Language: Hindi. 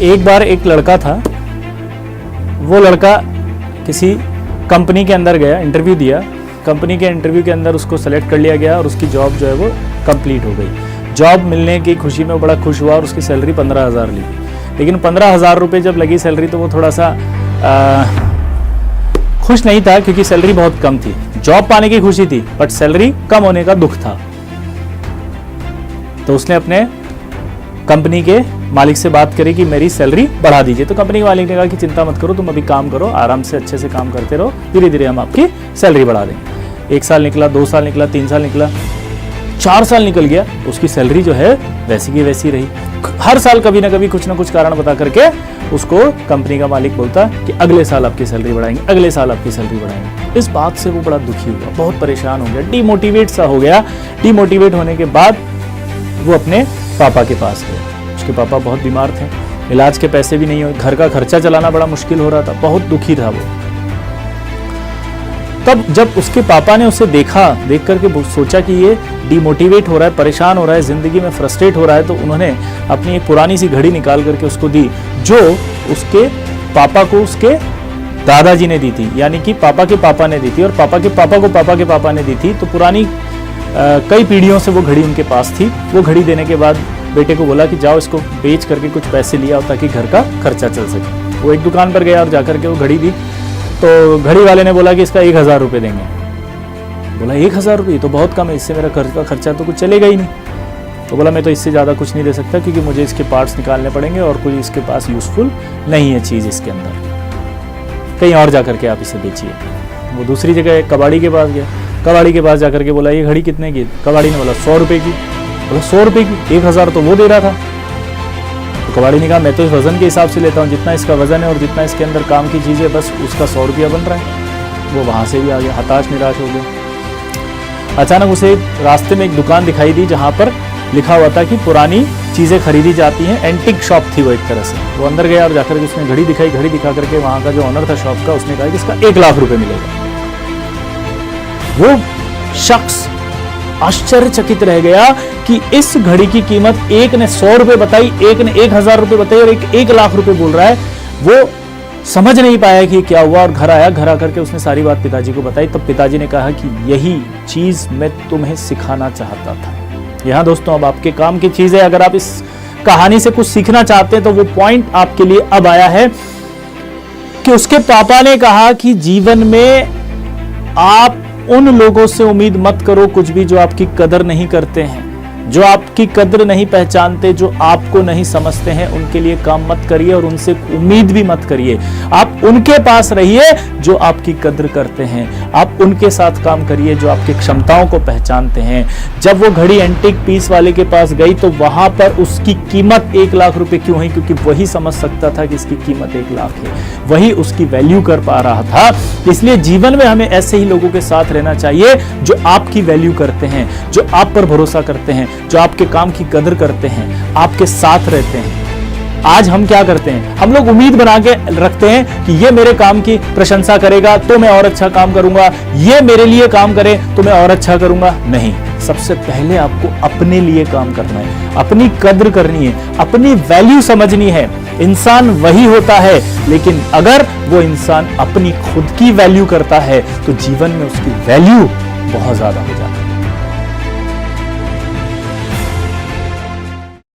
एक बार एक लड़का था, वो लड़का किसी कंपनी के अंदर गया, इंटरव्यू दिया। कंपनी के इंटरव्यू के अंदर उसको सेलेक्ट कर लिया गया और उसकी जॉब जो है वो कंप्लीट हो गई। जॉब मिलने की खुशी में वो बड़ा खुश हुआ और उसकी सैलरी 15,000 ली। लेकिन 15,000 रुपये जब लगी सैलरी तो वो थोड़ा सा खुश नहीं था, क्योंकि सैलरी बहुत कम थी। जॉब पाने की खुशी थी बट सैलरी कम होने का दुख था। तो उसने अपने कंपनी के मालिक से बात करी कि मेरी सैलरी बढ़ा दीजिए। तो कंपनी के मालिक ने कहा कि चिंता मत करो, तुम अभी काम करो, आराम से अच्छे से काम करते रहो, धीरे धीरे हम आपकी सैलरी बढ़ा देंगे। 1 साल निकला, 2 साल निकला, 3 साल निकला, 4 साल निकल गया, उसकी सैलरी जो है वैसी की वैसी रही। हर साल कभी ना कभी कुछ ना कुछ कारण बता करके उसको कंपनी का मालिक बोलता कि अगले साल आपकी सैलरी बढ़ाएंगे, अगले साल आपकी सैलरी बढ़ाएंगे। इस बात से वो बड़ा दुखी हुआ, बहुत परेशान हो गया, डिमोटिवेट सा हो गया। डिमोटिवेट होने के बाद वो अपने पापा के पास गया। उसके पापा बहुत बीमार थे, इलाज के पैसे भी नहीं हुए, घर का खर्चा चलाना बड़ा मुश्किल हो रहा था, बहुत दुखी था वो। तब जब उसके पापा ने उसे देखा, देख करके सोचा कि ये डिमोटिवेट हो रहा है, परेशान हो रहा है, जिंदगी में फ्रस्ट्रेट हो रहा है, तो उन्होंने अपनी एक पुरानी सी घड़ी निकाल करके उसको दी, जो उसके पापा को उसके दादाजी ने दी थी, यानी कि पापा के पापा ने दी थी, और पापा के पापा को पापा के पापा ने दी थी। तो पुरानी कई पीढ़ियों से वो घड़ी उनके पास थी। वो घड़ी देने के बाद बेटे को बोला कि जाओ इसको बेच करके कुछ पैसे लिया हो ताकि घर का खर्चा चल सके। वो एक दुकान पर गया और जाकर के वो घड़ी दी। तो घड़ी वाले ने बोला कि इसका 1,000 रुपये देंगे। बोला 1,000 रुपये तो बहुत कम है, इससे मेरा घर का खर्चा तो कुछ चलेगा ही नहीं। तो बोला मैं तो इससे ज़्यादा कुछ नहीं दे सकता, क्योंकि मुझे इसके पार्ट्स निकालने पड़ेंगे और कोई इसके पास यूज़फुल नहीं है चीज़ इसके अंदर, कहीं और जा करके आप इसे बेचिए। वो दूसरी जगह कबाड़ी के पास गया, कबाड़ी के पास जाकर के बोला ये घड़ी कितने की? कबाड़ी ने बोला 100 रुपये की। बोला 100 रुपये की? 1,000 तो वो दे रहा था। तो कबाड़ी ने कहा मैं तो इस वजन के हिसाब से लेता हूँ, जितना इसका वजन है और जितना इसके अंदर काम की चीज़ है बस उसका 100 रुपया बन रहा है। वो वहाँ से भी आ गया, हताश निराश हो गया। अचानक उसे रास्ते में एक दुकान दिखाई दी जहाँ पर लिखा हुआ था कि पुरानी चीज़ें खरीदी जाती हैं, एंटिक शॉप थी वो एक तरह से। वो अंदर गया और जाकर के उसने घड़ी दिखाई, घड़ी दिखा करके वहाँ का जो ऑनर था शॉप का, उसने कहा कि इसका 1 लाख रुपये मिलेगा। वो शख्स आश्चर्यचकित रह गया कि इस घड़ी की कीमत एक ने 100 रुपये बताई, एक ने 1,000 रुपये बताई और एक 1 लाख रुपये बोल रहा है। वो समझ नहीं पाया कि क्या हुआ और घर आया। घर आकर के उसने सारी बात पिताजी को बताई। तब पिताजी ने कहा कि यही चीज मैं तुम्हें सिखाना चाहता था। यहाँ दोस्तों अब आपके काम की चीज है। अगर आप इस कहानी से कुछ सीखना चाहते हैं तो वो पॉइंट आपके लिए अब आया है कि उसके पापा ने कहा कि जीवन में आप उन लोगों से उम्मीद मत करो कुछ भी जो आपकी कदर नहीं करते हैं, जो आपकी कदर नहीं पहचानते, जो आपको नहीं समझते हैं। उनके लिए काम मत करिए और उनसे उम्मीद भी मत करिए। आप उनके पास रहिए जो आपकी कदर करते हैं। आप उनके साथ काम करिए जो आपकी क्षमताओं को पहचानते हैं। जब वो घड़ी एंटीक पीस वाले के पास गई तो वहां पर उसकी कीमत 1 लाख रुपए क्यों हुई? क्योंकि वही समझ सकता था कि इसकी कीमत 1 लाख है, वही उसकी वैल्यू कर पा रहा था। इसलिए जीवन में हमें ऐसे ही लोगों के साथ रहना चाहिए जो आपकी वैल्यू करते हैं, जो आप पर भरोसा करते हैं, जो आपके काम की कदर करते हैं, आपके साथ रहते हैं। आज हम क्या करते हैं? हम लोग उम्मीद बना के रखते हैं कि ये मेरे काम की प्रशंसा करेगा तो मैं और अच्छा काम करूंगा, ये मेरे लिए काम करे तो मैं और अच्छा करूंगा। नहीं, सबसे पहले आपको अपने लिए काम करना है, अपनी कदर करनी है, अपनी वैल्यू समझनी है। इंसान वही होता है, लेकिन अगर वो इंसान अपनी खुद की वैल्यू करता है तो जीवन में उसकी वैल्यू बहुत ज्यादा हो जाती है।